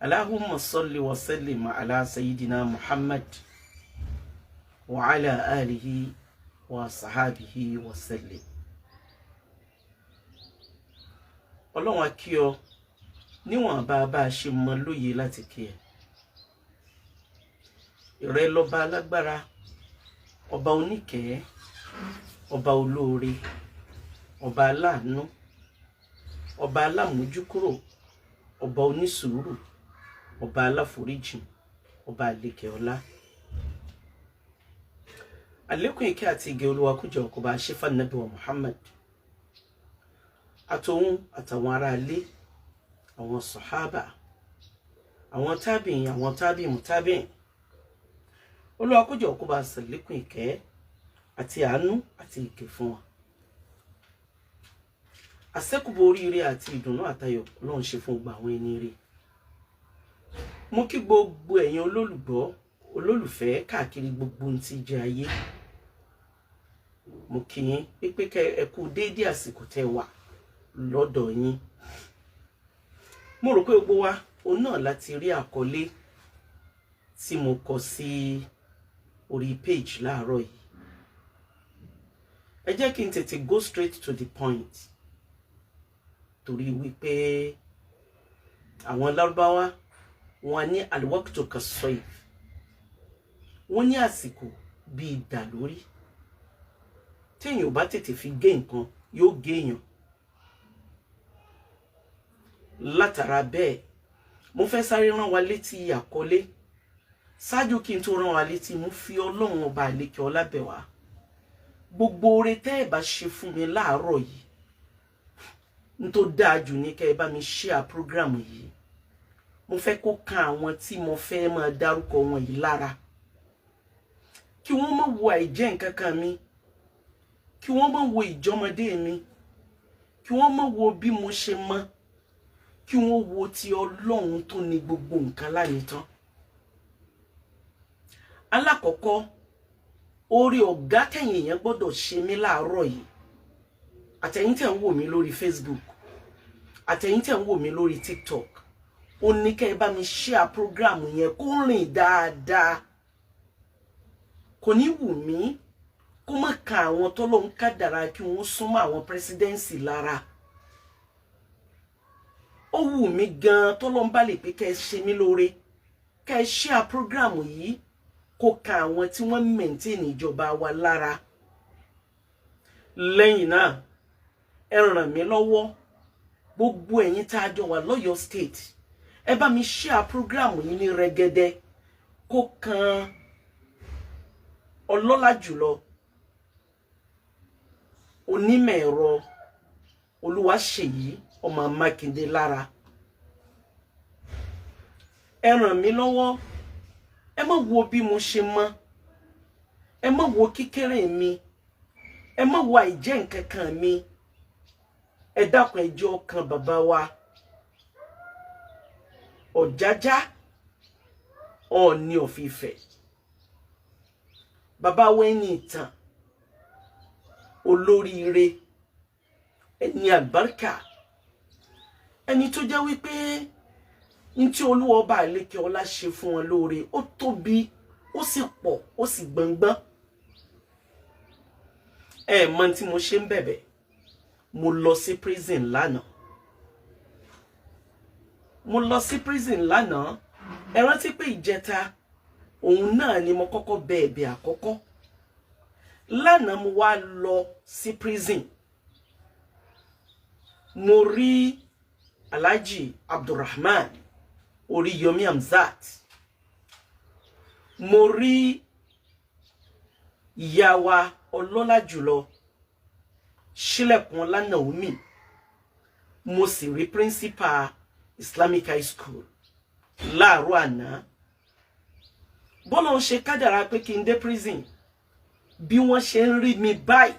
اللهم صل وسلم على سيدنا محمد وعلى آله وصحابه وسلم. Ọlọ́run a kí ọ níwọ̀n bá ṣe mọ lóye láti kí ẹ. Ìrẹ lọ́ba alágbára, ọba oníkẹ́, ọba olóore, ọba aláàánú, ọba alámójúkúrò, ọba onísùúrù, ọba aláforíjìn, ọba àlékè ọlá. Àlékún ìkẹ́ àti ìgẹ̀ Olúwa kó jọ̀ọ́ kó bá ṣe fún Ànábì wa Muhammad. Àtòun àtàwọn ará ilé, àwọn sàhábà, àwọn tábìín, àwọn tábìín tábìín. Olúwa kó jọ̀ọ́ kó bá ṣàlékún ìkẹ́ àti àánú àti ìkẹ́ fún wa. Àṣẹ́kùbọ̀ oríire àti ìdùnnú àtayọ̀ Ọlọ́run ṣe fún gbogbo àwọn ẹni rere. Mo kí gbogbo ẹ̀yin olólùfẹ́ káàkiri gbogbo ohun tí jẹ́ ayé. Mo kí yín pé ẹ kú déédé àsìkò tẹ́ wà lọ́dọ̀ yín. Mo rò pé gbogbo wa òun náà láti rí àkọlé tí mo kọ sí orí page láàárọ̀ yìí. Ẹ jẹ́ kí n tètè go straight to the point. Torí wípé àwọn Lárúbáwá wọ́n ní alwaqtu kas-sayf. Wọ́n ní àsìkò bí idà lórí. Téèyàn ò bá tètè fi gé nǹkan yóò gé èèyàn. Látara bẹ́ẹ̀, mo fẹ́ sáré rán wa létí àkọlé. Ṣáájú kí n tó rán wa létí, mo fi Ọlọ́run ọba àlékè ọlá bẹ̀ wá. Gbogbo oore tẹ́ ẹ bá ṣe fún mi láàárọ̀ yìí, n tó dáa jù ní kẹ́ ẹ bá mi share program yìí. Mo fẹ́ kó kan àwọn tí mo fẹ́ máa dárúkọ wọn yìí lára. Kí wọ́n má wo àìjẹ́ nǹkan kan mi. Kí wọ́n má wo ìjọmọdé mi. Kí wọ́n má wo bí mo ṣe mọ̀. Kí wọ́n wo ti Ọlọ́run tó ní gbogbo nǹkan lánìtàn. Alákọ̀ọ́kọ́, oore ọ̀gá tẹ̀yin èèyàn gbọ́dọ̀ ṣe mí láàárọ̀ yìí. Àtẹ̀yin tẹ́ ń wò mí lórí Facebook, àtẹ̀yin tẹ́ ń wò mí lórí TikTok, ó ní kẹ́ ẹ bá mi share program yẹn kó rìn dáadáa. Kò ní wù mí kó má ka àwọn tọ́lọ́run kádàrá kí wọ́n súnmọ́ àwọn presidency lára. Ó wù mí gan tọ́lọ́run bá lè pé kẹ́ ẹ ṣe mí lóore, kẹ́ ẹ share program yìí kó ka àwọn tí wọ́n maintain ìjọba wa lára. Lẹ́yìn náà, ẹ ràn mí lọ́wọ́ gbogbo ẹ̀yin tá a jọ wà l'Ọ́yọ́ state. Ẹ bá mi share program yìí ní rẹ́gẹ́dẹ́ kó kan ọlọ́lá jùlọ onímọ̀ ẹ̀rọ Olúwaṣèyí ọmọ Mákindé lára. Ẹ ràn mí lọ́wọ́. Ẹ má wo bí mo ṣe mọ̀. Ẹ má wo kékeré mi. Ẹ má wo àìjẹ́ nǹkan kan mi. Ẹ dákun ẹ jọ̀ọ́ kan bàbá wa Ọ̀jájá Ọọ̀ni of Ifẹ̀. Bàbá wa ẹni ìtàn, olóríire, ẹni àlùbáríkà, ẹni tó jẹ́ wípé ní tí Olúwa ọba àlékè ọlá ṣe fún wọn lóore ó tóbi, ó sì pọ̀, ó sì gbọ̀ngbọ̀n. Ẹ mọ̀ tí mo ṣe ń bẹ̀bẹ̀. Mo lọ sí prison lánàá. Ẹ rántí pé ìjẹta òun náà ni mo kọ́kọ́ bẹ̀ ẹ̀bẹ̀ àkọ́kọ́. Lánàá mo wá lọ sí prison. Mo rí Alhaji Abdulrahman Oríyọmí Hamzat. Mo rí ìyá wa ọlọ́lá jùlọ Ṣílẹ̀kùnọlá Naomi. Mo sì rí principal Islamic High School láàárọ̀ àná. Bọ́lá ń ṣe kádàrá pé kí n dé prison. Bí wọ́n ṣe ń rí mi báyìí,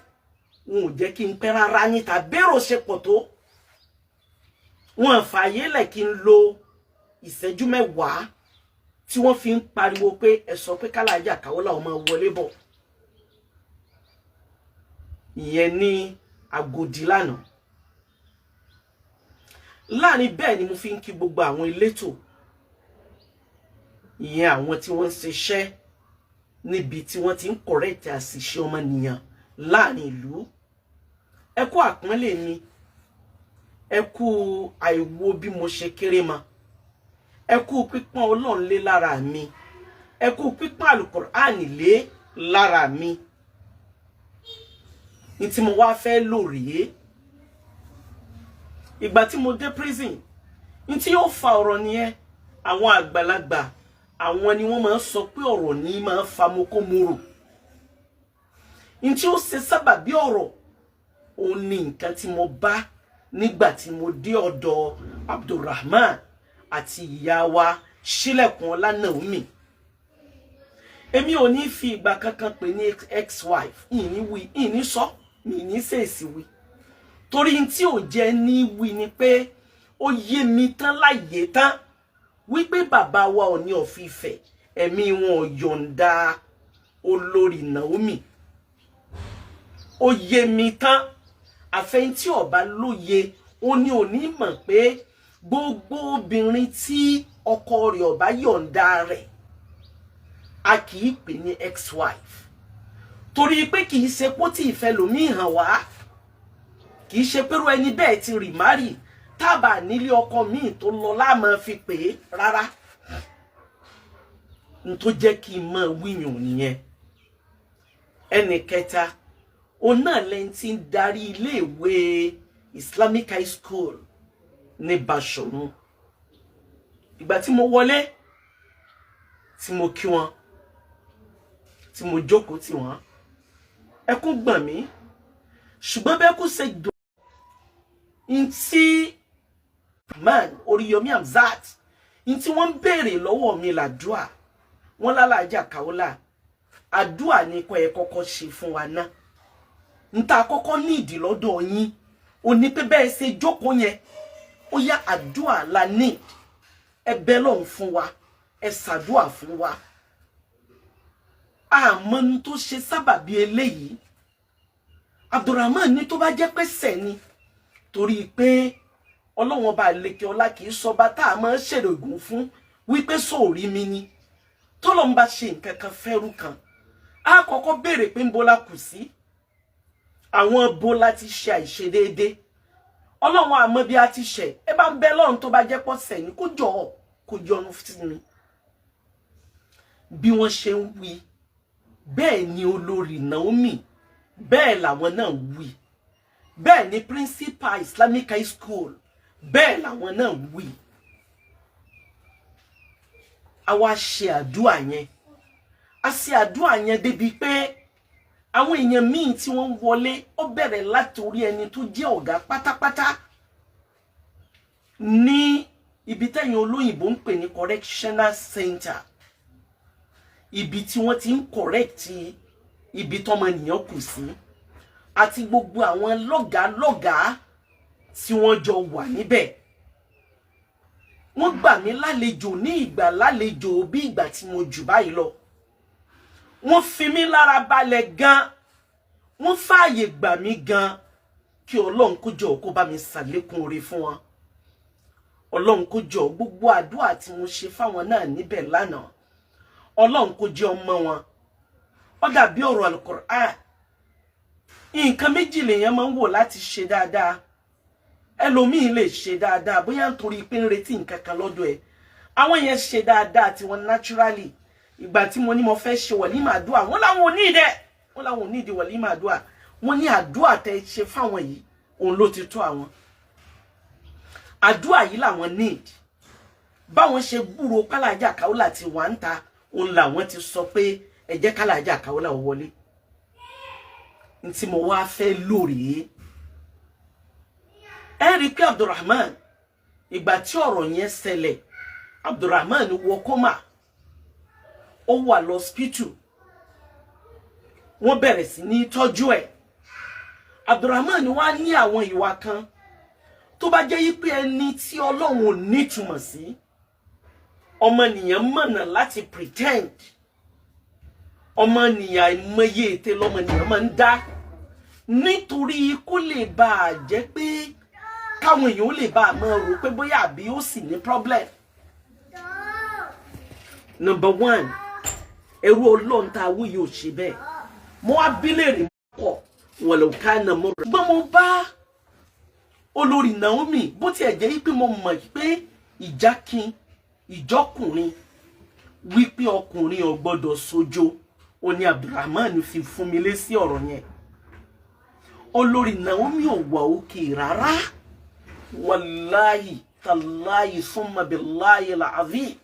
wọn ò jẹ́ kí n pẹ́ rárá níta bẹ́rò ṣe pọ̀ tó. Wọ́n fààyè lẹ̀ kí n lo ìṣẹ́jú 10 tí wọ́n fi ń pariwo pé ẹ sọ pé kálàjà Káwọ́lá ó máa wọlé bọ̀. Ìyẹn ní Agodi lánàá. Láàrin bẹ́ẹ̀ ni mo fi ń kí gbogbo àwọn elétò ìyẹn àwọn tí wọ́n ṣiṣẹ́ níbi tí wọ́n ti ń correct àṣìṣe ọmọnìyàn láàrin ìlú. Ẹ kú àpọ́nlé mi, ẹ kú àìwo bí mo ṣe kéré ma, ẹ kú pípọ́n Ọlọ́run lé lára mi, ẹ kú pípọ́n Al-Qur'an lé lára mi. Ní tí mo wá fẹ́ lò rèé, ìgbà tí mo dé prison, ní tí yóò fa ọ̀rọ̀ nìyẹn. Àwọn àgbàlagbà, àwọn ni wọ́n máa ń sọ pé ọ̀rọ̀ ní máa ń fa mokomoro. Ní tí ó ṣe sábàbí ọ̀rọ̀, ó ní nǹkan tí mo bá nígbà tí mo dé ọ̀dọ̀ Abdulrahman àti ìyá wa Sílẹ̀kùnọlá Naomi. Èmi ò ní fi ìgbà kankan pè ní ex-wife, ìní sọ, ìní sèèsì wí. Torí tí ò jẹ́ ní wí ni pé ó yé mi tán láyé tán wípé bàbá wa Ọọ̀ni of Ifẹ̀ ẹ̀mí wọn ò yọ̀ǹda olórí Naomi. Ó yé mi tán, àfẹ́yìn tí ọba lóye ó ní òní mọ̀ pé gbogbo obìnrin tí ọkọ rẹ̀ ọba yọ̀ǹda rẹ̀ a kì í pè ní ex-wife. Torí pé kì í ṣe pó tí ìfẹ́ lòmí hàn wá, kì í ṣe pẹ́rú ẹni bẹ́ẹ̀ ti remarry tábà nílé ọkọ míì tó lọ láàmọ́ fi pè é rárá. N tó jẹ́ kí n mọ̀ wíyàn nìyẹn. Ẹnì kẹta, òun náà lẹ́yìn tí ń darí iléèwé Islamic High School ní Bashorun. Ìgbà tí mo wọlé, tí mo kí wọn, tí mo jókòó tì wọ́n, ẹkún gbọ̀n mí. Ṣùgbọ́n bẹ́ẹ̀ kú ṣe dùn in tí man Oríyọmí Hamzat in tí wọ́n béèrè lọ́wọ́ mi làdúà. Wọ́n lálàájà Kaola àdúà ní kó ẹ kọ́kọ́ ṣe fún wa ná. Nta kọ́kọ́ ní ìdí lọ́dọ̀ yín ó ní pé bẹ́ẹ̀ ṣe jókòó yẹn ó yá àdúà la ní. Ẹ bẹ̀ Ọlọ́run fún wa, ẹ ṣàdúà fún wa. Àmọ́ ní tó ṣe sábàbí eléyìí. Abdulrahman ní tó bá jẹ́ pé ṣẹ̀ ni, torí pé Ọlọ́run Ọba àlekè ọlá kì í sọba tá a máa ṣèrègùn fún wípé sóòrí mi ni. Tọ́lọ́run bá ṣe nǹkan kan fẹ́rú kan, a kọ́kọ́ béèrè pé ńbo la kù sí. Àwọn bo la ti ṣe àìṣedéédé. Ọlọ́run àmọ́ bí a ti ṣẹ̀, ẹ bá ń bẹ Ọlọ́run tó bá jẹ́ pọ̀ ṣẹ̀ ni kó jọ̀ọ́ kó yọ́nú sí mi. Bí wọ́n ṣe ń wí, bẹ́ẹ̀ ni olórí Naomi, bẹ́ẹ̀ làwọn náà wí. Bẹ́ẹ̀ ni principal Islamic High School, bẹ́ẹ̀ làwọn náà wí. A wá ṣe àdúà yẹn. A ṣe àdúà yẹn débi pé àwọn èèyàn míì tí wọ́n wọlé ó bẹ̀rẹ̀ láti orí ẹni tó jẹ́ ọ̀gá pátápátá ní ibi tẹ́yìn olóyìnbó ń pè ní correctional center. Ibi tí wọ́n ti ń correct ibi tọ́mọnìyàn kù sí. Àti gbogbo àwọn lọ́gàá tí wọ́n jọ wà níbẹ̀. Wọ́n gbà mí lálejò ní ìgbà lálejò bí ìgbà tí mo jù báyìí lọ. Wọ́n fi mí lára balẹ̀ gan. Wọ́n fààyè gbà mí gan kí Ọlọ́run kó jọ̀ọ́ kó bá mi ṣàlékún oore fún wọn. Ọlọ́run kó jọ̀ọ́ gbogbo àdúà tí mo ṣe fáwọn náà níbẹ̀ lánàá. Ọlọ́run kó jẹ́ ọmọ wọn. Ó dàbí ọ̀rọ̀ Al-Qur'an. Nǹkan méjì lèèyàn máa ń wò láti ṣe dáadáa. Ẹlòmíì lè ṣe dáadáa bóyá nítorí pé ń retí nǹkan kan lọ́dọ̀ ẹ̀. Àwọn yẹn ṣe dáadáa tí wọ́n naturally. Ìgbà tí mo ní mo fẹ́ ṣe wàlímà àdúà, wọ́n láwọn ò ní ìdẹ. Wọ́n láwọn ò ní ìdí wàlímà àdúà. Wọ́n ní àdúà tẹ́ ṣe fáwọn yìí, òun ló ti tó àwọn. Àdúà yìí làwọn need. Báwọn ṣe gbúrò Kálàjà Kaola ti wà ń ta, òun làwọn ti sọ pé ẹ jẹ́ Kálàjà Kaola wọlé. Ntí mo wá fẹ́ lórí. Ẹ rí pé Abdulrahman, ìgbà tí ọ̀rọ̀ yẹn ṣẹlẹ̀, Abdulrahman wọ kọ́mà. Ó wà lọ́spítù. Wọ́n bẹ̀rẹ̀ sí ní tọ́jú ẹ̀. Abdulrahman wá ní àwọn ìwà kan tó bá jẹ́ pé ẹni tí Ọlọ́run ò ní túmọ̀ sí. Ọmọnìyàn mọ̀nà láti pretend. Ọmọnìyàn ìmọye ète lọ́mọnìyàn máa ń dá. Nítorí kó lè bá a jẹ́ pé káwọn èèyàn ó lè bá a máa rò pé bóyá àbí ó sì ní problem. Number 1, ẹrú Ọlọ́run tá wí yóò ṣe bẹ́ẹ̀. Mo wá bi léèrè pọ̀ walau kana murra. Gbọ́n mo bá olórí Naomi bó tiẹ̀ jẹ́ pé mo mọ̀ pé ìjákin ìjọkùnrin wípé ọkùnrin ò gbọ́dọ̀ sojo, ó ní Abdulrahman fi fún mi lésì ọ̀rọ̀ yẹn. Olórí Naomi ò wà òkè rárá. Wallahi tallahi summa billahi al-azim.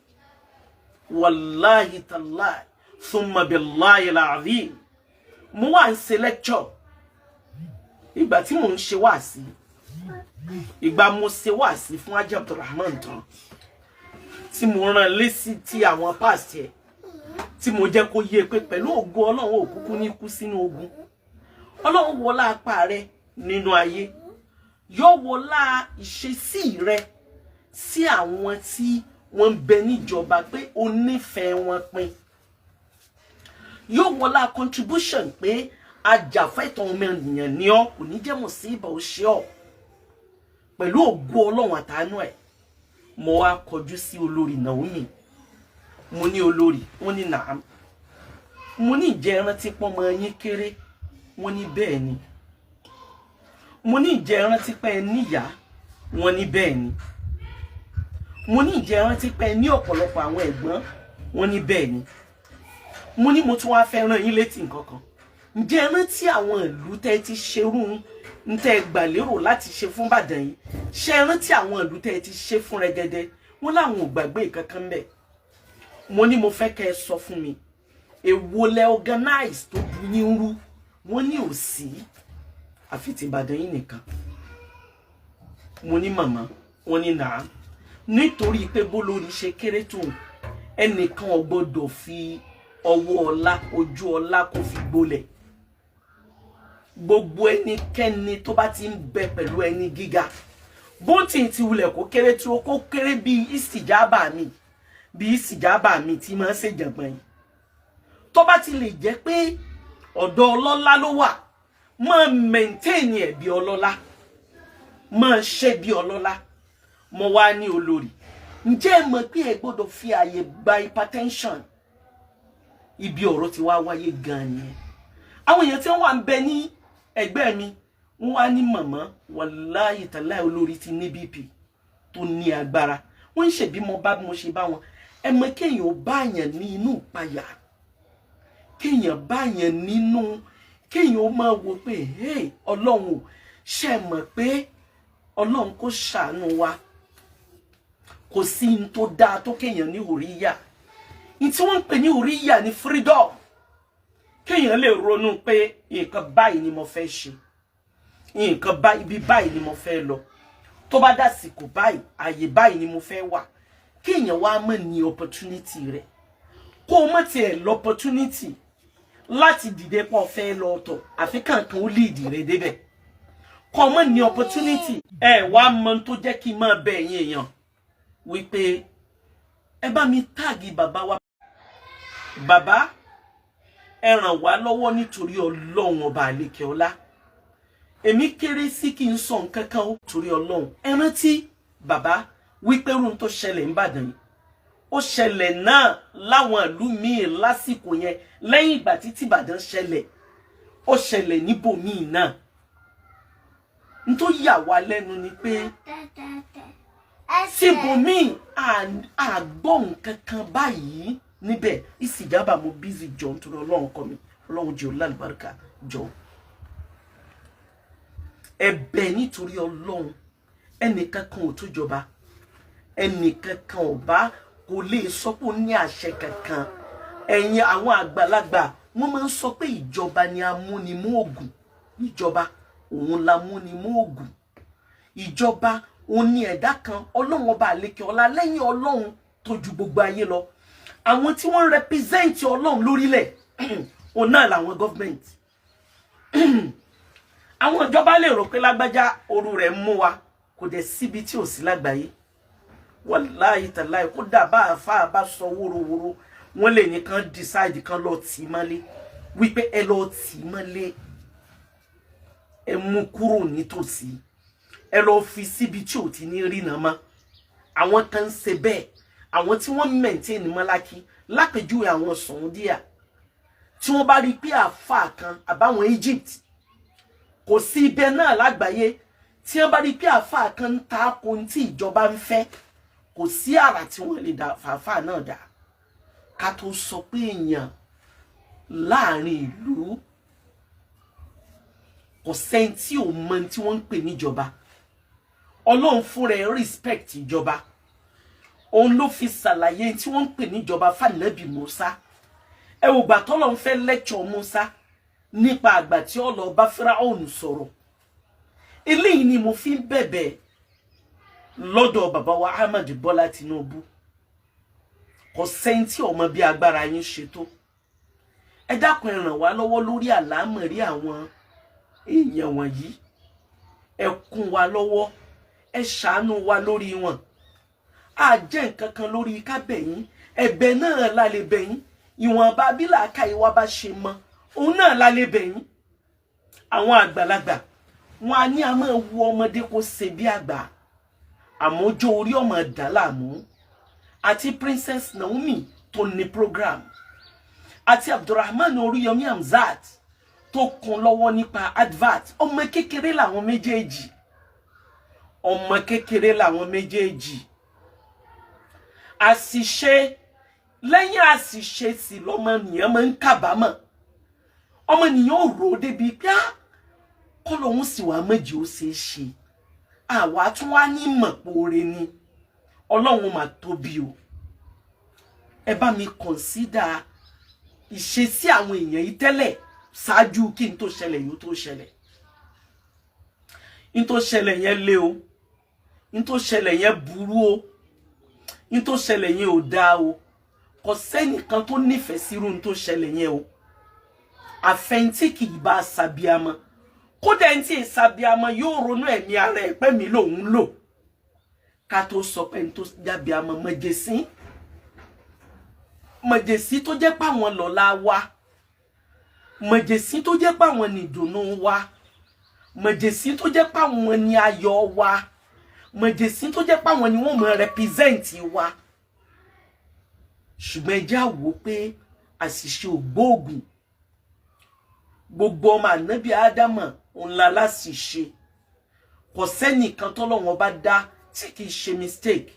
Wallahi tallahi summa billahi al-azim. Mo wá ń ṣe lecture. Ìgbà tí mo ń ṣe wáàsí. Ìgbà mo ṣe wáàsí fún Haji Abdulrahman tán. Tí mo rán lésì tí àwọn past ẹ̀. Tí mo jẹ́ kó yé pé pẹ̀lú ògo Ọlọ́run òkúkú ní kú sínú ogun. Ọlọ́run wọlá apá rẹ nínú ayé. Yóò wọlá ìṣesí rẹ sí àwọn tí wọ́n bẹ níjọba pé o nífẹ̀ẹ́ wọn pin. Yóò wọlá contribution pé ajàfẹ́tọ̀ọ́ ọmọ ènìyàn ni ọ́, kò ní jẹ́ mùsíbà ó ṣe ọ́. Pẹ̀lú ògo Ọlọ́run àtàánú ẹ̀, mo wá kọjú sí olórí Naomi. Mo ní olórí, wọ́n ní nàám. Mo ní ìjẹ́ ìrántí pọ́mọ yín kéré, wọ́n ní bẹ́ẹ̀ ni. Mo ní ìjẹ́ ìrántí pé níyà, wọ́n ní bẹ́ẹ̀ ni. Mo ní ìjẹ́ ìrántí pé ní ọ̀pọ̀lọpọ̀ àwọn ẹ̀gbọ́n, wọ́n ní bẹ́ẹ̀ ni. Mo ní mo tún wá fẹ́ rán yín létí nǹkan kan. Ǹjẹ́ ìrántí àwọn ìlú tẹ́ ti ṣerú ń tẹ́ gbà lérò láti ṣe fún Ìbàdàn yìí? Ṣé ìrántí àwọn ìlú tẹ́ ti ṣe fún Rẹ́gẹ́dẹ́? Wọ́n láwọn ò gbàgbé kankan ńbẹ̀. Mo ní mo fẹ́ kẹ́ sọ fún mi. Èwo lẹ organize tó bu yín rú? Wọ́n ní ò sí. Àfi ti Ìbàdàn yìí nìkan. Mo ní màmá, wọ́n ní nàá. Nítorí pé bólórí ṣe kéré tó, ẹnìkan ò gbọdọ̀ fi ọwọ́ ọlá, ojú ọlá kó fi gbólẹ̀. Gbogbo ẹnikẹ́ni tó bá ti ń bẹ pẹ̀lú ẹni gíga, bó ti wulẹ̀ kó kéré tó, kó kéré bí ìsìjábà mi, bí ìsìjábà mi tí máa ń ṣe jàngbọ̀n yìí. Tó bá ti lè jẹ́ pé ọ̀dọ̀ ọlọ́lá ló wà, máa maintain ẹ̀ bí ọlọ́lá, máa ṣe bí ọlọ́lá. Mo wá ní olórí, ǹjẹ́ ẹ mọ̀ pé ẹ gbọ́dọ̀ fi àyè gba hypertension? Ibi ọ̀rọ̀ ti wá wáyé gan ni. Àwọn èèyàn tí wọ́n wà ń bẹ ní ẹgbẹ́ mi, wọ́n wá ní màmá, wallahi tallahi olórí ti ní BP tó ní agbára. Wọ́n ń ṣe bí mo bá bí mo ṣe bá wọn. Ẹ mọ̀ kéèyàn ó bá yàn ní inú ìpayà. Kéèyàn bá yàn nínú, kéèyàn ó máa wo pé hey Ọlọ́run, ṣé mọ̀ pé Ọlọ́run kó ṣàánú wa. Kò sí n tó dáa tó kéèyàn ní hùríyà. N tí wọ́n ń pè ní hùríyà ní freedom. Kéèyàn lè ronú pé nǹkan báyìí ni mo fẹ́ ṣe. Nǹkan báyìí, ibi báyìí ni mo fẹ́ lọ. Tó bá dásìkò báyìí, àyè báyìí ni mo fẹ́ wà. Kéèyàn wá mọ̀ ní opportunity rẹ̀. Kó mọ̀ tiẹ̀ l'opportunity láti dìde pọ̀ fẹ́ lọ ọ̀tọ̀, àfi kankan ó lead rẹ̀ débẹ̀. Kó mọ̀ ní opportunity. Wá mọ̀ tó jẹ́ kí n máa bẹ̀ yín èèyàn wípé ẹ bá mi tag bàbá wa. Bàbá, ẹ ràn wá lọ́wọ́ nítorí Ọlọ́run ọba àlékè ọlá. Èmi kéré sí kí n sọ nǹkan kan ó torí Ọlọ́run. Ẹ rántí bàbá wípé run tó ṣẹlẹ̀ ní Ìbàdàn yìí. Ó ṣẹlẹ̀ náà láwọn ìlú míì lásìkò yẹn lẹ́yìn ìgbà tí Ìbàdàn ṣẹlẹ̀. Ó ṣẹlẹ̀ níbòmíì náà. N tó yà wá lẹ́nu ni pé síbòmíì àgbọ̀ nǹkan kan báyìí níbẹ̀. Ìsìjábà mo busy jọ nítorí Ọlọ́run kọ́ mi. Ọlọ́run jẹ́ olálùbáríkà jọ. Ẹ̀bẹ̀ nítorí Ọlọ́run, ẹnìkan kan ò tó jọba. Ẹnìkan kan ò bá kò lè sọ pé ó ní àṣẹ kankan. Ẹ̀yin àwọn àgbàlagbà wọ́n máa ń sọ pé ìjọba ni amúnimú ògùn. Ìjọba òun la múnimú ògùn. Ìjọba òun ni ẹ̀dá kan, Ọlọ́run ọba àlékè ọlá lẹ́yìn Ọlọ́run tó ju gbogbo ayé lọ. Àwọn tí wọ́n represent Ọlọ́run lórílẹ̀ òun náà làwọn government. Àwọn ìjọba lè rò pé lágbájá oru rẹ̀ mú wa, kò dẹ̀ síbi tí ò sí lágbàáyé. Wallahi tallahi kó dà bá àfáà bá sọ wórówóró, wọ́n lè ní kan decide kan lọ tì mọ́lé wípé ẹ lọ tì mọ́lé, ẹ mú kúrò nítòsí, ẹ lọ fi síbi tí ò ti ní rí náà mọ́. Àwọn kan ṣe bẹ́ẹ̀, àwọn tí wọ́n maintain Malaki lápèjúwe àwọn Saudiya tí wọ́n bá rí pé àfáà kan àbáwọn Egypt kò sí ibẹ̀ náà lágbàáyé tí wọ́n bá rí pé àfáà kan ń ta ko tí ìjọba ń fẹ́ kò sí àrà tí wọ́n lè dá fàáfáà náà dá ká tó sọ pé èèyàn láàrin ìlú kò sẹ́ni tí ò mọ tí wọ́n ń pè níjọba Ọlọ́run fúnra ẹ̀ respect ìjọba òun ló fi ṣàlàyé tí wọ́n ń pè níjọba fànàbì Musa ẹ wò gbà tọ́lọ́run fẹ́ lecture Musa nípa àgbà tí ó lọ bá Fáráò sọ̀rọ̀ eléyìí ni mo fi ń bẹ̀bẹ̀ lọ́dọ̀ bàbá wa Ahmed Bọ́lá Tinubu kò sẹ́ni tí ó mọ bí agbára yín ṣe tó ẹ dákun ẹ ràn wá lọ́wọ́ lórí àlámọ̀rí àwọn èèyàn wọ̀nyí ẹ kún wa lọ́wọ́ ẹ ṣàánú wa lórí wọn a jẹ́ nǹkan kan lórí kábẹ̀yìn ẹ̀bẹ̀ náà la lè bẹ̀yìn ìwọ̀nba bí làákàyè wa bá ṣe mọ́ òun náà la lè bẹ̀yìn àwọn àgbàlagbà wọn a ní a máa wu ọmọdé kó ṣe bí àgbà àmójó orí ọmọ dà láàmú àti Princess Naomi tó ní program àti Abdulrahman Oríyọmí Hamzat tó kún lọ́wọ́ nípa advert ọmọ kékeré làwọn méjèèjì ọmọ kékeré làwọn méjèèjì àṣìṣe lẹ́yìn àṣìṣe sì lọ́mọnìyàn máa ń kábàámọ̀ ọmọnìyàn ò rò débi pé kọ́ lòun sì wá méjì ó ṣe é ṣe àwa tún wá ní mọ̀pòore ni Ọlọ́run mà tóbi o ẹ bá mi consider ìṣesí àwọn èèyàn yìí tẹ́lẹ̀ ṣáájú kí n tó ṣẹlẹ̀ yóò tó ṣẹlẹ̀ n tó ṣẹlẹ̀ yẹn lé o n tó ṣẹlẹ̀ yẹn burú o n tó ṣẹlẹ̀ yẹn ò dáa o kò sẹ́nìkan tó nífẹ̀ẹ́ sírú n tó ṣẹlẹ̀ yẹn o àfẹ̀yìntì kì í bá ṣàbíamọ kódà ẹni tí ìṣàbíamọ yóò ronú ẹ̀mí ara ẹ̀ pé mi lòun lò ká tó sọ pé n tó jábíamọ mọ̀jẹ̀sí tó jẹ́ páwọn lọ́lá wa mọ̀jẹ̀sí tó jẹ́ páwọn ní ìdùnnú wa mọ̀jẹ̀sí tó jẹ́ páwọn ní ayọ̀ wa mọ̀jẹ̀sí tó jẹ́ páwọn ni wọ́n mọ̀ represent wa ṣùgbọ́n ẹ já wò pé àṣìṣe ògbóògùn gbogbo ọmọ ànábì Ádámà ńlá láṣìṣe kò sẹ́nìkan tọ́lọ́run bá dá tí kì í ṣe mistake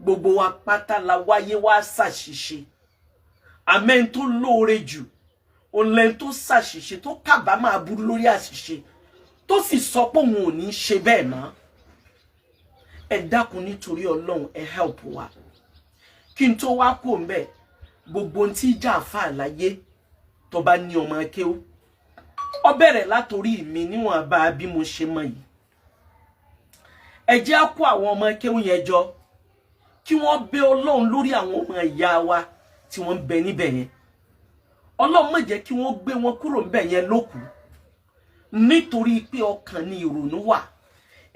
gbogbo wa pátá la wáyé wá ṣàṣìṣe àmẹ́n tó lóore jù òǹlẹ́n tó ṣàṣìṣe tó kábàámọ̀ aburú lórí àṣìṣe tó sì sọ pé òun ò ní ṣe bẹ́ẹ̀ mọ́ ẹ dákun nítorí Ọlọ́run ẹ help wa kí n tó wá kó ńbẹ̀ gbogbo ohun tí ìjà àfáà láyé tó bá ní ọmọ akéwú ó bẹ̀rẹ̀ látorí mi níwọ̀n bá bí mo ṣe mọ̀ yìí ẹ jẹ́ á kó àwọn ọmọ akéwú yẹn jọ kí wọ́n bẹ Ọlọ́run lórí àwọn ọmọ ìyá wa tí wọ́n bẹ níbẹ̀ yẹn Ọlọ́run má jẹ́ kí wọ́n gbé wọn kúrò níbẹ̀ yẹn lókù nítorí pé ọkàn ni ìrònú wà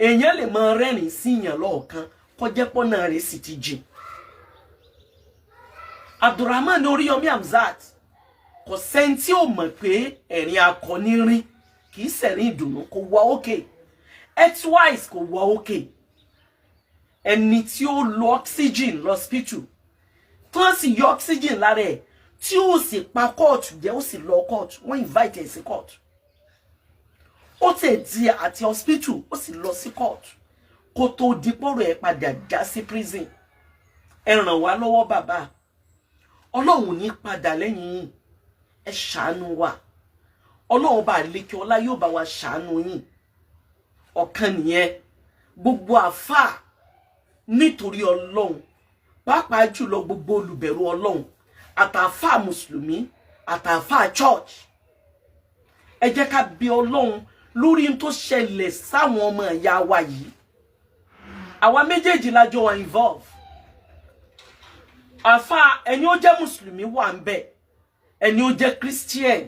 èèyàn lè máa rẹ́rìn sí yàn lọ́ọ̀kan kọjá pọ́nà rẹ̀ sì ti jìn Abdulrahman Oríyọmí Hamzat kò sẹ́ni tí ò mọ̀ pé ẹ̀rín akọni rí kì í ṣẹ̀rín ìdùnnú kò wá òkè health-wise kò wá òkè ẹni tí ó lo oxygen lọ́spítù tí wọ́n sì yọ oxygen lára ẹ̀ tí ó sì pa kóòtù jẹ́ ó sì lọ kóòtù wọ́n invite ẹ̀ sí kóòtù ó tẹ̀ di àti hospital ó sì lọ sí kóòtù kó tó di pọ́rọ̀ ẹ̀ padà já sí prison ẹ ràn wá lọ́wọ́ bàbá Ọlọ́run ní padà lẹ́yìn yín ẹ ṣàánú wa Ọlọ́run bá lékè ọlá yóò bá wa ṣàánú yín ọ̀kan nìyẹn gbogbo àfáà nítorí Ọlọ́run pàápàá jùlọ gbogbo olùbẹ̀rù Ọlọ́run àtàfáà mùsùlùmí àtàfáà church ẹ jẹ́ ká bí Ọlọ́run lórí n tó ṣẹlẹ̀ sáwọn ọmọ ìyá wa yìí àwa méjèèjì la jọ wà involve àfáà ẹni ó jẹ́ mùsùlùmí wà ńbẹ̀ ẹni ó jẹ́ Christian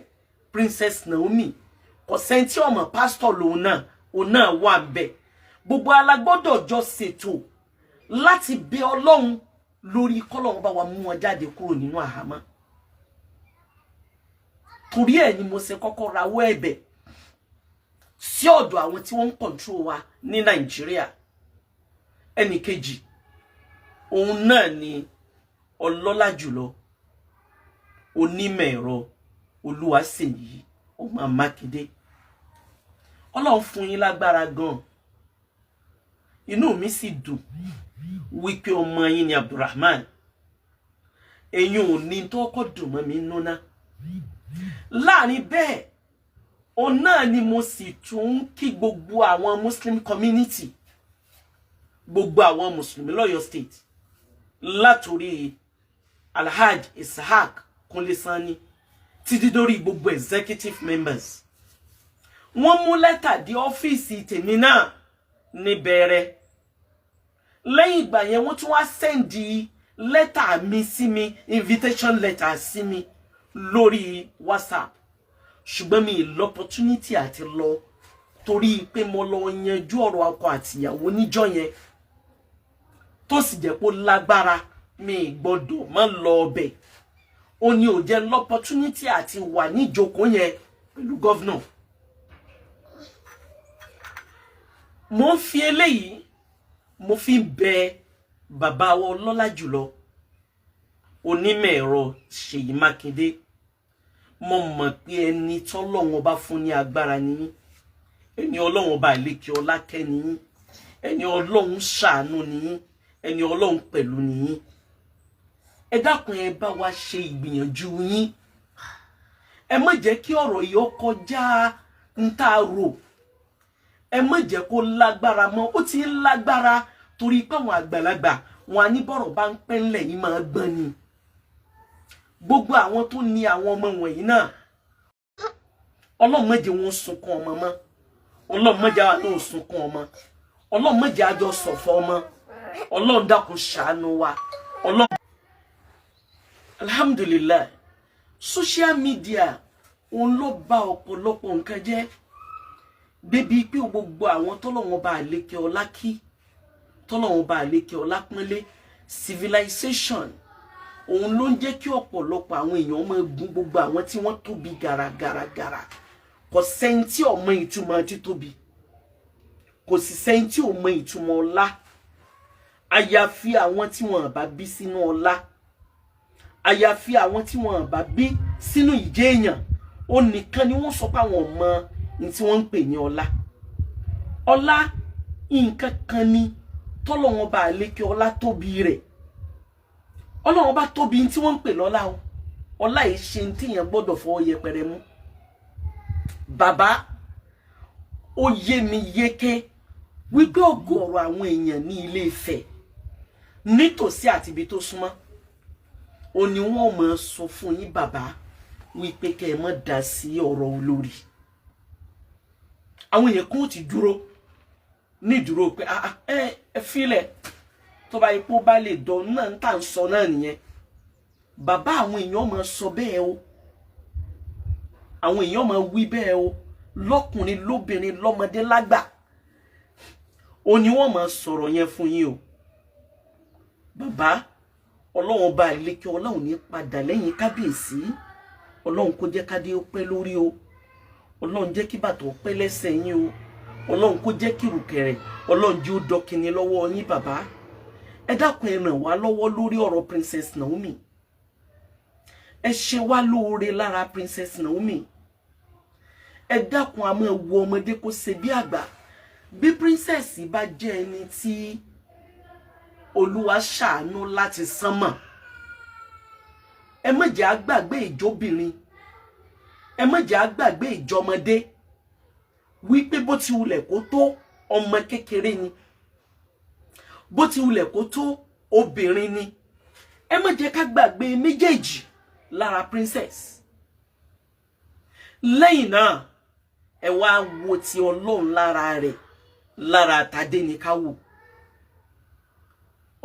Princess Naomi kò sẹ́ńtì ọmọ pastor lòun náà wà ńbẹ̀ gbogbo alágbọ́dọ̀ jọ ṣètò láti bẹ Ọlọ́run lórí kọ́lọ́run bá wa mú wọn jáde kúrò nínú àhámọ́ torí ẹ̀ ni mo ṣe kọ́kọ́ rawọ́ ẹ̀bẹ̀ sí ọ̀dọ̀ àwọn tí wọ́n control wa ní Nàìjíríà ẹnì kejì òun náà ni ọlọ́lá jùlọ onímọ̀ ẹ̀rọ Olúwaṣèyí ọmọ Mákindé. Ọlọ́run fún yín lágbára gan. Inú mi sì dùn wípé ọmọ yín ni Abdulrahman. Ẹ̀yin ò ní tó kọ́ dùn mọ́ mi nínú ná. Láàrin bẹ́ẹ̀, òun náà ni mo sì tún kí gbogbo àwọn Muslim community, gbogbo àwọn Mùsùlùmí l'Ọ́yọ́ state, látòrí Alhaj Ishaq Kunle Sani títí dórí gbogbo executive members. Wọ́n mú lẹ́tà dé ọ́fíìsì tèmi náà ní bẹ̀rẹ̀. Lẹ́yìn ìgbà yẹn wọ́n tún wá sẹ́ndì lẹ́tà mi sí mi, invitation letter sí mi lórí WhatsApp. Ṣùgbọ́n mi l'opportunity àti lọ torí pé mo lọ yanjú ọ̀rọ̀ ọkọ àtìyàwó níjọ́ yẹn. Tó sì jẹ́ pé lágbára mi gbọ́dọ̀ má lọ ọbẹ̀. Ó ní ó jẹ́ l'opportunity àti wà ní ìjókòó yẹn pẹ̀lú governor. Mo fi eléyìí mo fi bẹ̀ bàbá wa ọlọ́lá jùlọ onímọ̀ ẹ̀rọ Ṣèyí Mákindé. Mo mọ̀ pé ẹni t'Ọlọ́run bá fún ní agbára ni yín, ẹni Ọlọ́run bá lékè ọlá kẹ́ ni yín, ẹni Ọlọ́run ṣàánú ni yín, ẹni Ọlọ́run pẹ̀lú ni yín. Ẹ dákun ẹ bá wa ṣe ìgbìyànjú yín. Ẹ má jẹ́ kí ọ̀rọ̀ yìí ó kọjá ntá rò. Ẹ má jẹ́ kó lágbára mọ́. Ó ti ń lágbára torí pé àwọn àgbàlagbà wọn á ní bọ́rọ̀ bá ń pẹ́ ńlẹ̀ yìí máa gbọ́n ni. Gbogbo àwọn tó ní àwọn ọmọ wọ̀nyí náà, Ọlọ́run má jẹ́ wọn sunkún ọmọ mọ́. Ọlọ́run má jẹ́ àwọn sunkún ọmọ. Ọlọ́run má jẹ́ àjọ ṣọ̀fọ̀ ọmọ. Ọlọ́run dákun ṣàánú wa. Ọlọ́run. Alhamdulillah, social media òun ló bà ọ̀pọ̀lọpọ̀ nǹkan jẹ́. Débi pé gbogbo àwọn t'Ọlọ́run bá lékè ọlá kí, t'Ọlọ́run bá lékè ọlá pọ́nlé, civilization òun ló ń jẹ́ kí ọ̀pọ̀lọpọ̀ àwọn èèyàn máa gún gbogbo àwọn tí wọ́n tóbi gàràgàràgàrà. Kò sẹ́ni tí ò mọ ìtumọ̀ títóbi, kò sì sẹ́ni tí ò mọ ìtumọ̀ ọlá. Àyàfi àwọn tí wọ́n bá bí sínú ọlá, àyàfi àwọn tí wọ́n bá bí sínú ìjẹ́ èèyàn, ó nìkan ni wọ́n sọ pé àwọn mọ ní tí wọ́n ń pè ní ọlá. Ọlá nǹkan kan ni t'Ọlọ́run bá lékè ọlá tóbi rẹ̀. Ọlọ́run bá tóbi tí wọ́n ń pè lọ́lá o. Ọlá yìí ṣe ń tíyàn gbọ́dọ̀ fọwọ́ yẹpẹrẹ mú. Bàbá, ó yé mi yéké wípé ọ̀gọ̀ọ̀rọ̀ àwọn èèyàn ní Ilé Ifẹ̀ nítòsí àti ibi tó súnmọ́, ó ní wọ́n máa sọ fún yín bàbá wípé kẹ́ ẹ má dá sí ọ̀rọ̀ olórí. Àwọn èèyàn kò ti dúró ní dúró pé ẹ filẹ̀ tó bá ipò bá lè dán náà ń tà ń sọ náà nìyẹn. Bàbá, àwọn èèyàn máa sọ bẹ́ẹ̀ o. Àwọn èèyàn máa wí bẹ́ẹ̀ o. Lọ́kùnrin lóbìnrin lọ́mọdé lágbà. Ó ní wọ́n máa sọ̀rọ̀ yẹn fún yín o. Bàbá, Ọlọ́run bá lékè Ọlọ́run ní padà lẹ́yìn kábíyèsí. Ọlọ́run kó jẹ́ kádé ó pẹ́ lórí o. Ọlọ́run jẹ́ kí bàtà ó pẹ́ lẹ́sẹ̀ yín o. Ọlọ́run kó jẹ́ kí ìrùkẹ̀rẹ̀ Ọlọ́run jẹ́ ó dọkìnní lọ́wọ́ yín bàbá. Ẹ dákun ẹ ràn wá lọ́wọ́ lórí ọ̀rọ̀ Princess Naomi. Ẹ ṣe wá lóore lára Princess Naomi. Ẹ dákun a máa wo ọmọdé kó ṣe bí àgbà. Bí princess bá jẹ́ ẹni tí Olúwa ṣàánú láti sánmọ̀, ẹ má jẹ́ á gbàgbé ìjóbìnrin, ẹ má jẹ́ á gbàgbé ìjọmọdé. Wípé bó ti wulẹ̀ kó tó ọmọ kékeré ni, bó ti wulẹ̀ kó tó obìnrin ni. Ẹ má jẹ́ ká gbàgbé méjèèjì lára princess. Lẹ́yìn náà, ẹ wá wo ti Ọlọ́run lára rẹ̀, lára Tadé ní ká wò.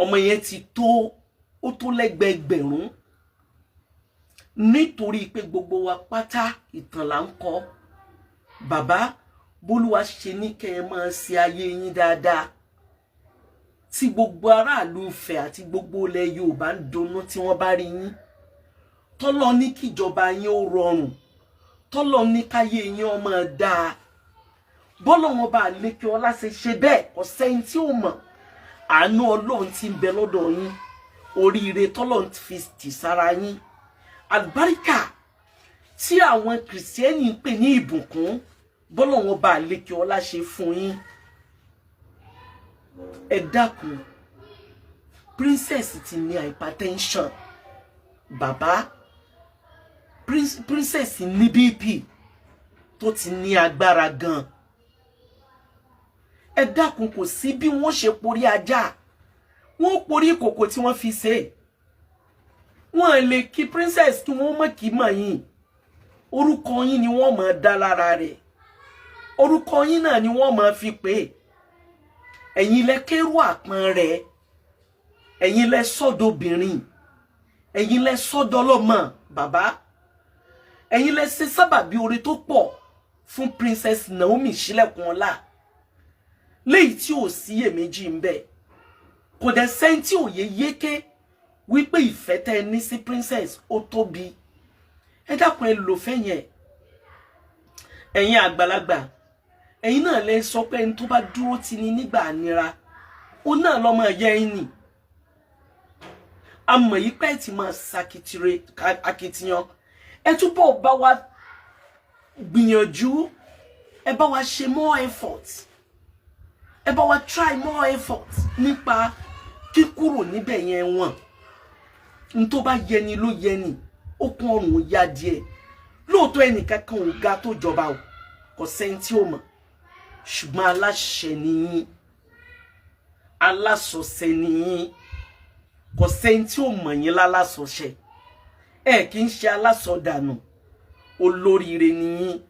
Ọmọ yẹn ti tó, ó tó lẹ́gbẹ̀ẹ́gbẹ̀rún. Nítorí pé gbogbo wa pátá ìtàn là ń kọ. Bàbá, bólúwa ṣe ní kẹ́ ẹ máa ṣe ayé yín dáadáa. Tí gbogbo aráàlú Ifẹ̀ àti gbogbo ilẹ̀ Yorùbá ń dunnú tí wọ́n bá rí yín. Tọ́lọ́ ní kíjọba yín ó rọrùn. Tọ́lọ́ ní káyé yín ó máa dáa. Bọ́lọ́run bá lékè ọlá ṣe bẹ́ẹ̀, kò sẹ́ni tí ó mọ̀. àánú Ọlọ́run tí ń bẹ lọ́dọ̀ yín, oríire t'Ọlọ́run fi tì sára yín, àlùbáríkà tí àwọn Kristẹni ń pè ní ìbùkún bọ́lọ́run ọba àlékè ọlá ṣe fún yín. Ẹ dákun, princess ti ní hypertension, bàbá princess ní BP tó ti ní agbára gan. Ẹ dákun, kò sí bí wọ́n ṣe porí ajá, wọ́n porí ìkòkò tí wọ́n fi ṣe. Wọ́n lè kí princess kí wọ́n mọ̀ kí mọ̀ yín. Orúkọ yín ni wọ́n máa dá lára rẹ̀. Orúkọ yín náà ni wọ́n máa fi pè. Ẹ̀yin lẹ kérú àpọ́n rẹ̀. Ẹ̀yin lẹ sọ́dọ̀bìnrin. Ẹ̀yin lẹ sọ́dọ̀lọ́mọ, bàbá. Ẹ̀yin lẹ ṣe sábàbí oore tó pọ̀ fún Princess Naomi Sílẹ̀kùnọlá. Léyìí tí ò sí èméjì ń bẹ. Kò dẹ̀ sẹ́ni tí ò yé yéké wípé ìfẹ́ tẹ́ ní sí princess ó tóbi. Ẹ dákun, ẹ lò fẹ́ yẹn. Ẹ̀yin àgbàlagbà, ẹ̀yin náà lè sọ pé ẹni tó bá dúró tì ní nígbà nira, ó náà lọ́mọ ẹ̀yẹ yín ni. Àmọ́ yìí pé tí máa akitiyan, ẹ túbọ̀ bá wa gbìyànjú, ẹ bá wa ṣe more effort, ẹ bá wa try more effort nípa kíkúrò níbẹ̀ yẹn wọ̀n. N tó bá yẹni ló yẹni, ó kún ọrùn ó yá díẹ̀. Lóòótọ́ ẹnìkankan ò ga tó jọba o, kò sẹ́ni tí ó mọ̀, ṣùgbọ́n aláṣẹ ni yín, alásọ̀ṣẹ ni yín, kò sẹ́ni tí ó mọ̀ yín lálásọ̀ṣẹ. Ẹ kì í ṣe alásọdànù, olóríire ni yín,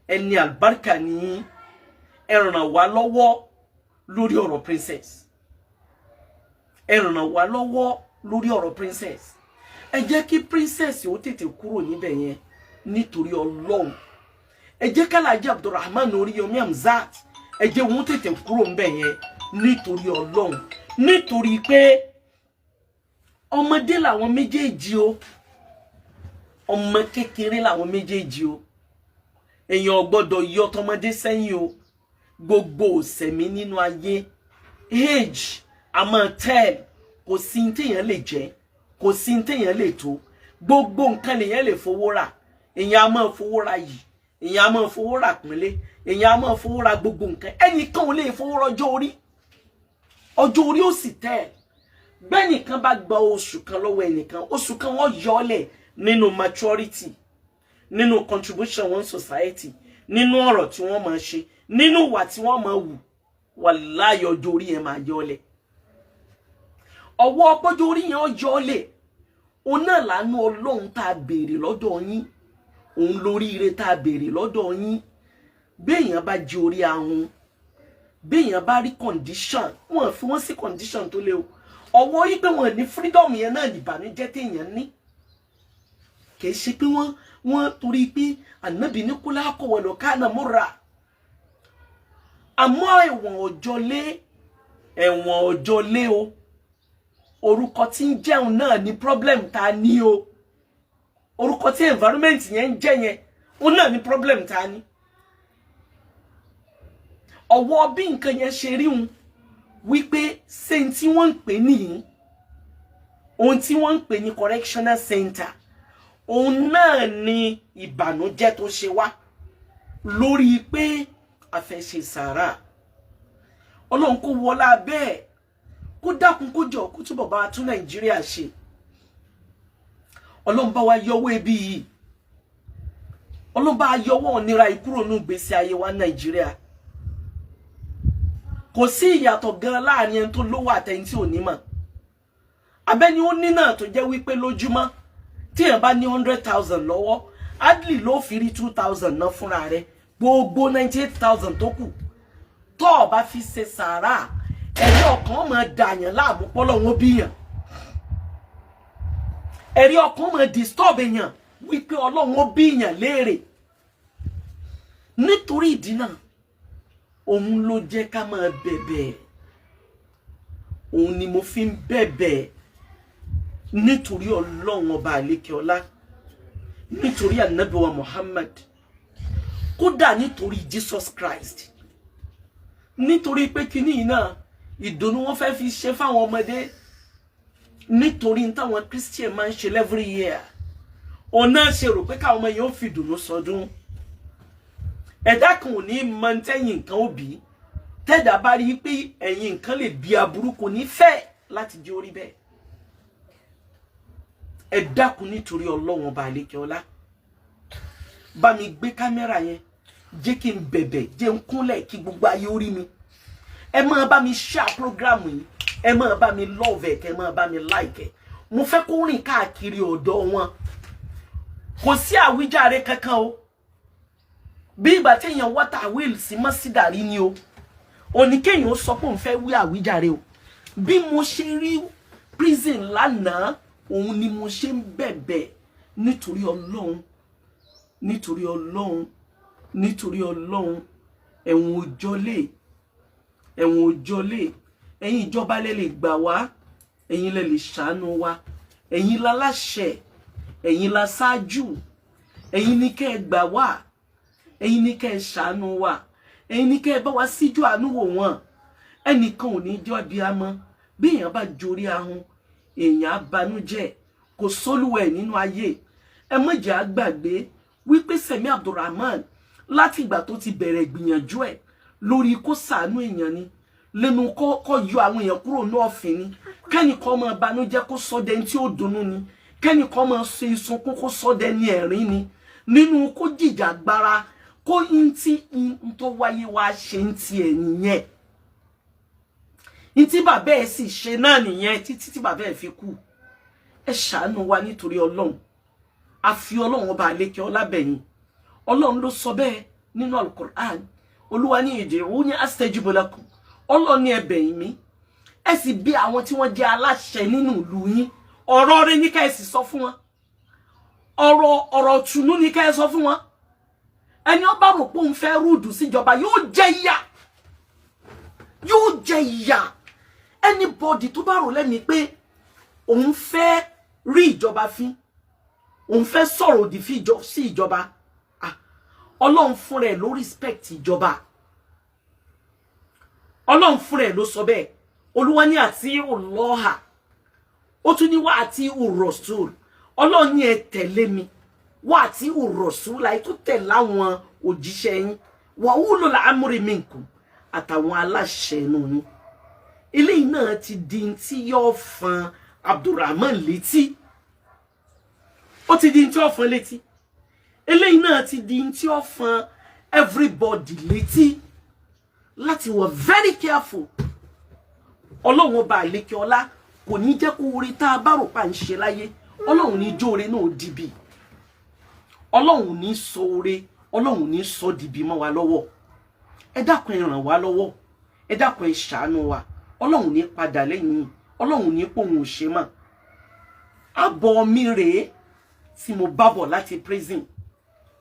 ẹni àlùbáríkà ni yín. Ẹ ràn wá lọ́wọ́ lórí ọ̀rọ̀ princess. Ẹ ràn wá lọ́wọ́ lórí ọ̀rọ̀ princess. Ẹ jẹ́ kí princess ó tètè kúrò níbẹ̀ yẹn nítorí Ọlọ́run. Ẹ jẹ́ k'Alhaji Abdulrahman Oríyọmí Hamzat, ẹ jẹ́ wọ́n tètè kúrò níbẹ̀ yẹn nítorí Ọlọ́run. Nítorí pé ọmọdé làwọn méjèèjì o, ọmọ kékeré làwọn méjèèjì o. Èèyàn gbọ́dọ̀ yọ tọmọdé sẹ́yìn o. Gbogbo òsẹ̀mí nínú ayé, age a máa tell, kò sí ní téèyàn lè jẹ, kò sí ní téèyàn lè tó. Gbogbo nǹkan lèèyàn lè fowó rà. Èèyàn a máa fowó ra yìí, èèyàn a máa fowó ra pínlẹ̀, èèyàn a máa fowó ra gbogbo nǹkan. Ẹnìkan ò lè fowó rọjọ́ orí. Ọjọ́ orí ó sì tẹ̀. Bẹ́nìkan bá gba oṣù kan lọ́wọ́ ẹnìkan, oṣù kan wọ́n yọ ọ́ lẹ̀ nínú maturity, nínú contribution wọn society, nínú ọ̀rọ̀ tí wọ́n máa ṣe, nínú wà tí wọ́n máa wù. Wàláhì ọjọ́ orí yẹn máa yọ ọ́ lẹ̀. Ọwọ́ ọpọ́jọ́ orí yẹn ọjọ́ ọ́ lẹ̀. Òun náà làánú Ọlọ́run tá a béèrè lọ́dọ̀ yín. Òun lóríire tá a béèrè lọ́dọ̀ yín. Béèyàn bá jí orí ahun, béèyàn bá rí condition, wọ́n fi wọ́n sí condition tó lé o. Ọwọ́ yìí pé wọ́n ní freedom yẹn náà ìbànújẹ́ téèyàn ní. Kì í ṣe pé wọ́n torí pé Ànábì ní kúlá kọ̀wọ̀ lọ kánà múra. Àmọ́ ẹ̀wọ̀n ọjọ́ lé o. Orúkọ tí ń jẹun náà ni problem ta ní o. Orúkọ tí environment yẹn ń jẹ́ yẹn, òun náà ni problem ta ní. Ọwọ́ bí nǹkan yẹn ṣe rí un wípé ṣé tí wọ́n ń pè ní ohun tí wọ́n ń pè ní correctional center, òun náà ni ìbànújẹ́ tó ṣe wá lórí pé a fẹ́ ṣe sàárà. Ọlọ́run kó wọlá bẹ́ẹ̀, kó dákun kó jọ kó túbọ̀ bá tún Nàìjíríà ṣe. Ọlọ́run bá wa yọwọ́ ebi yìí. Ọlọ́run bá yọwọ́ ìnira ìkúrò nínú ìgbésí ayé wa Nàìjíríà. Kò sí ìyàtọ̀ gan láàrin ẹni tó lówó àtẹni tí ò ní mọ̀. Abẹ́ni ó ní náà tó jẹ́ wípé lójúmọ́ tí èèyàn bá ní 100,000 lọ́wọ́, adli ló fi rí 2,000 náà fúnra rẹ̀. Gbogbo 98,000 tó kù tó o bá fi ṣe sàárà, ẹ̀rí ọkàn máa dàyàn láàmú pọ́lọ́wọ́n bíyàn. Ẹ̀rí ọkàn máa disturb èèyàn wípé Ọlọ́run bíyàn léèrè. Nítorí ìdí náà, òun ló jẹ́ ká máa bẹ̀bẹ̀. Òun ni mo fi ń bẹ̀bẹ̀ nítorí Ọlọ́run ọba àlékè ọlá, nítorí Ànábì wa Muhammad, kódà nítorí Jesus Christ. Nítorí pé kíní náà ìdùnnú wọ́n fẹ́ fi ṣe fáwọn ọmọdé nítorí táwọn Christian máa ń ṣe every year ọ̀nà ṣe rò pé káwọn ọmọ yẹn ó fi ìdùnnú sọdún ẹ̀dá kan ò ní mọ tẹ́yìn nǹkan òbí tẹ́dà bá rí pé ẹ̀yìn nǹkan lè bí aburú kò ní fẹ́ láti jẹ́ orí bẹ́ẹ̀ ẹ dákun nítorí Ọlọ́run ọba àlékè ọlá bá mi gbé kámẹ́rà yẹn jẹ́ kí n bẹ̀bẹ̀ jẹ́ n kúnlẹ̀ kí gbogbo ayé orí mi ẹ máa bá mi share program yìí ẹ máa bá mi love ẹ kẹ́ máa bá mi like ẹ mo fẹ́ kó rìn káàkiri ọ̀dọ̀ wọn kò sí àwíjàre kankan o bí ìgbà téèyàn water wheel sí mọ́sídàrí ni o oníkéèyàn sọ pé òun fẹ́ wí àwíjàre o bí mo ṣe rí prison lánàá òun ni mo ṣe ń bẹ̀bẹ̀ nítorí Ọlọ́run nítorí Ọlọ́run nítorí Ọlọ́run ẹ̀wọ̀n òjọ́lé ẹ̀yin ìjọba lẹ lè gbà wá ẹ̀yin lẹ lè ṣàánú wa ẹ̀yin láláṣẹ ẹ̀yin láṣáájú ẹ̀yin ní kẹ́ ẹ gbà wá ẹ̀yin ní kẹ́ ẹ ṣàánú wa ẹ̀yin ní kẹ́ ẹ bá wa síjú àánú wò wọ́n ẹnìkan ò ní jọ́ bí a mọ́ bí èèyàn bá jorí ahun èèyàn abanújẹ́ kò sólúwẹ̀ nínú ayé ẹ má jẹ́ á gbàgbé wípé Sẹ̀mí Abdulrahman láti ìgbà tó ti bẹ̀rẹ̀ ìgbìyànjú ẹ̀ lórí kó ṣàánú èèyàn ni lẹ́nu kó yọ àwọn èèyàn kúrò ní ọ̀fìn ni kẹ́nìkan máa banújẹ́ kó sọ́dẹ tí ó dunnú ni kẹ́nìkan máa ṣe ìsunkún kó sọ́dẹ ní ẹ̀rín ni nínú kó jìjàgbara kó ń tó wáyé wá ṣe ń ti ẹ̀ nìyẹn tí bàbá ẹ̀ sì ṣe náà nìyẹn títí tí bàbá ẹ̀ fi kú ẹ ṣàánú wa nítorí Ọlọ́run a fi Ọlọ́run ọba àlékè ọlá bẹ̀yìn Ọlọ́run ló sọ bẹ́ẹ̀ nínú Al-Qur'an Olúwa ní ud'uni astajib lakum Ọlọ́run ní ẹ bẹ̀yìn mi ẹ sì bí àwọn tí wọ́n jẹ́ aláṣẹ nínú ìlú yín ọ̀rọ̀ rẹ̀ ní ká ẹ sì sọ fún wọn ọ̀rọ̀ tùnú ní ká ẹ sọ fún wọn ẹni ó bá rò pé òun fẹ́ rúdù síjọba yóò jẹ ìyà anybody tó bá rò lẹ́mìí pé òun fẹ́ rí ìjọba fín òun fẹ́ sọ̀rọ̀ òdì sí ìjọba Ọlọ́run fún rẹ̀ ló respect ìjọba Ọlọ́run fún rẹ̀ ló sọ bẹ́ẹ̀ Olúwa ní àti Ọlọ́ha ó tún ní wá àti Rasul Ọlọ́run ní ẹ tẹ̀lé mi wá àti Rasul láì tó tẹ̀ láwọn òjíṣẹ́ yín wa ulul amri minkum àtàwọn aláṣẹ inú yín eléyìí náà ti di tí yóò fan Abdulrahman létí ó ti di tí yóò fan létí eléyìí náà ti di tí yóò fan everybody létí láti wà very careful Ọlọ́run ọba àlékè ọlá kò ní jẹ́ kó orí tá a bá rò pa ń ṣe láyé Ọlọ́run ní jóore náà dìbì Ọlọ́run ní sọ oore Ọlọ́run ní sọ dìbì mọ́ wa lọ́wọ́ ẹ dákun ẹ ràn wá lọ́wọ́ ẹ dákun ẹ ṣàánú wa Ọlọ́run ní padà lẹ́yìn Ọlọ́run ní pòun ò ṣe mọ́ àbọ̀ mi rèé tí mo bá bọ̀ láti prison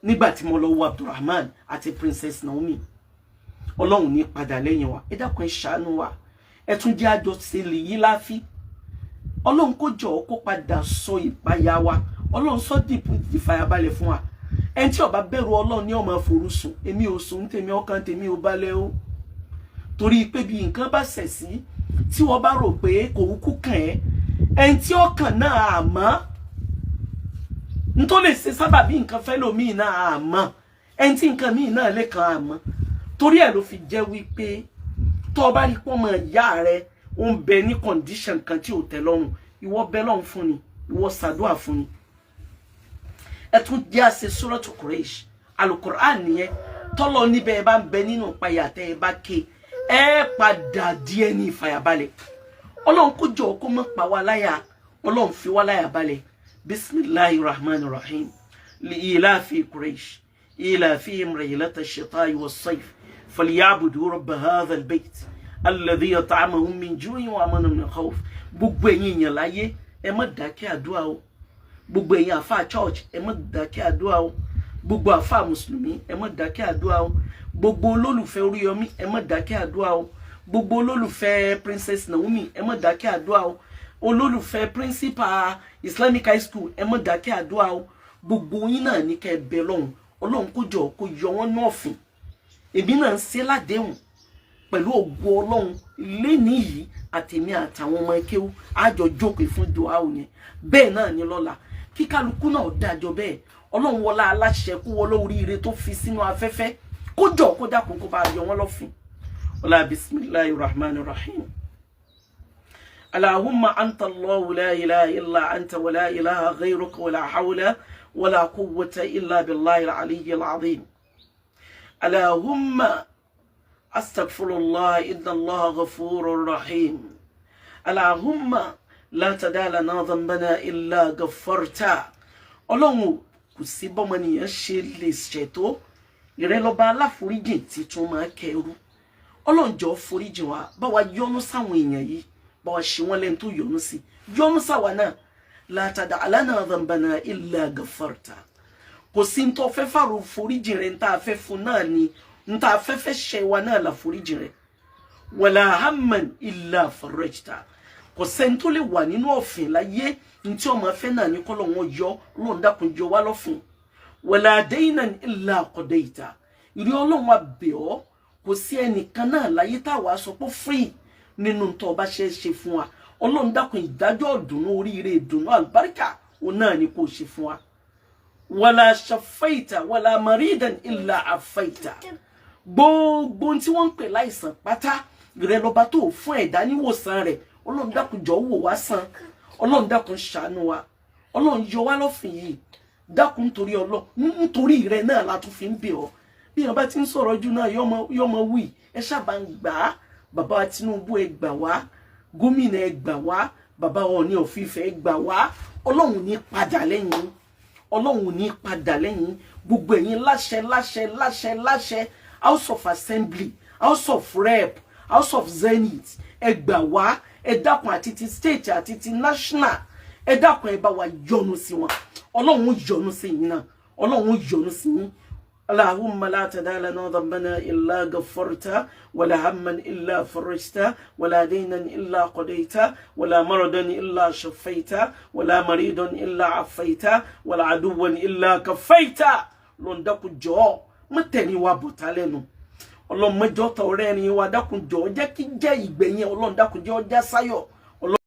nígbà tí mo lọ wo Abdulrahman àti Princess Naomi Ọlọ́run ní padà lẹ́yìn wa ẹ dákun ẹ ṣàánú wa ẹ tún jẹ́ àjọ sílẹ̀ yìí láfi Ọlọ́run kó jọ̀ọ́ kó padà sọ ìpayà wa Ọlọ́run sọ dìpù ìfàyàbalẹ̀ fún wa ẹni tí ó bá bẹ̀rù Ọlọ́run ní ó máa forúsùn èmi ò sùn tèmi ọkàn tèmi ò balẹ̀ o torí pé bí nǹkan bá ṣẹ̀ sí tí wọ́n bá rò pé kò kú kàn ẹ́ ẹni tí ọkàn náà àmọ́ n tó lè ṣe sábà bí nǹkan fẹ́ lòmíì náà àmọ́ ẹni tí nǹkan míì náà lè kàn àmọ́ torí ẹ̀ ló fi jẹ́ wípé tó bá rí pọ́nmọ ìyá rẹ ó ń bẹ ní condition kan tí ò tẹ́ lọ́rùn ìwọ bẹ lọ́run fún ni ìwọ ṣàdúà fún ni ẹ tún jẹ́ àṣẹ Suratu Quraysh Al-Qur'an nìyẹn tọ́lọ níbẹ̀ ẹ bá ń bẹ nínú ìpayà tẹ́ ẹ bá ké ẹ padà di ẹni ìfàyàbalẹ̀ Ọlọ́run kó jọ̀ọ́ kó má pa wá láyà Ọlọ́run fi wá láyà balẹ̀ Bismillahir Rahmanir Rahim li'ilafi Quraysh ilafihim rihlata ash-shita'i was-sayf falyabudu rabb hadha al-bayt alladhi at'amahum min ju'in wa amanahum min khawf gbogbo ẹ̀yin èèyàn láyé ẹ má dákẹ́ àdúà o gbogbo ẹ̀yin àfáà church ẹ má dákẹ́ àdúà o gbogbo àfáà mùsùlùmí ẹ má dákẹ́ àdúà o gbogbo olólùfẹ́ Oríyọmí ẹ má dákẹ́ àdúà o gbogbo olólùfẹ́ Princess Naomi ẹ má dákẹ́ àdúà o olólùfẹ́ principal Islamic High School ẹ má dákẹ́ àdúà o gbogbo yín náà ní kẹ́ bẹ lọ́hùn Ọlọ́run kó jọ̀ọ́ kó yọ wọ́n náà fìn èmi náà ń ṣe ládéhùn pẹ̀lú ògo Ọlọ́run lẹ́ni yìí àtèmi àtàwọn ọmọ kéwú àjọ jókòó fún dùá yẹn bẹ́ẹ̀ náà ni lọ́la kí kálukú náà dájọ́ bẹ́ẹ̀ Ọlọ́run wọlá aláṣẹ kú wọlé oríire tó fi sínú afẹ́fẹ́ kó jọ kó dákun kó bá yọ wọ́n lọ́fìn wọlá bismillahir rahmanir rahim Allahumma anta Allahu la ilaha illa anta wa la ilaha ghayruka wa la hawla wa la quwwata illa billahi al-aliyyil azim Allahumma astaghfirullah inna Allaha ghafurur rahim Allahumma la tada lana dhanbana illa ghaffarta Ọlọ́run kò sí bọ́mọnìyàn ṣe lè ṣètò ìrẹ́lọ́ba aláforíjìn tí tún máa kẹrù Ọlọ́run jọ̀ọ́ foríjìn wa bá wa yọ́nú sáwọn èèyàn yìí bá wa ṣe wọ́n lẹ́nu tó yọ́nú sí yọ́nú sáwa náà la tada lana dhanbana illa ghaffarta kò sí ń tó fẹ́ fàrò foríjìn rẹ̀ ń tá a fẹ́ fún náà ni ń tá a fẹ́ fẹ́ ṣe wa náà la foríjìn rẹ̀ wala hamman illa farajta kò sẹ́ni tó lè wà nínú ọ̀fìn láyé ntí ọmọ afẹ́ náà ní kọ́lọ̀ wọn yọ Ọlọ́run dákun jọ wá lọ́fìn wala daynan illa qadayta ìrí Ọlọ́run abẹ́ ọ́ kò sí ẹnìkan náà láyé táwa sọ pé free nínú tó bá ṣe fún wa Ọlọ́run dákun ìdájọ́ ìdùnnú oríire ìdùnnú àlùbáríkà òun náà ni kò ṣe fún wa wala shafaita wala maridan illa afaita gbogbo tí wọ́n ń pè láìsàn pátá ìrẹ́ lọ́ba tó fún ẹ̀dá níwòsàn rẹ̀ Ọlọ́run dákun jọ wò wá sàn Ọlọ́run dákun ṣàánú wa Ọlọ́run yọ wá lọ́fìn yìí dákun nítorí nítorí rẹ̀ náà la tún fi ń bẹ̀ ọ́ bí wọ́n bá ti ń sọ̀rọ̀ jù náà yọmọ wí ẹ ṣáàbà ń gbà á bàbá Tinubu ẹ gbà wá gómìnà ẹ gbà wá bàbá Ọọ̀ni of Ifẹ̀ ẹ gbà wá Ọlọ́run ní padà lẹ́yìn Ọlọ́run ní padà lẹ́yìn gbogbo ẹ̀yin láṣẹ House of Assembly House of Rep House of Zenith ẹ gbà wá ẹ dákun àti ti state àti ti national ẹ dákun ẹ bá wa yọ́nú sí wọn Ọlọ́run yọ́nú sí yín náà Ọlọ́run yọ́nú sí yín Allahumma la tada lana dhanbana illa ghaffarta wala hamman illa farajta wala daynan illa qadayta wala maradan illa shafaita wala maridan illa afaita wala aduwan illa kafaita lon dákun jọ̀ọ́ mo tẹni wa bota lẹ́nu Ọlọ́run mẹ́jọ tó rẹ́rin wa dákun jọ̀ọ́ jẹ́ kí jẹ́ ìgbẹ̀yìn Ọlọ́run dákun jẹ́ ó já sáyọ̀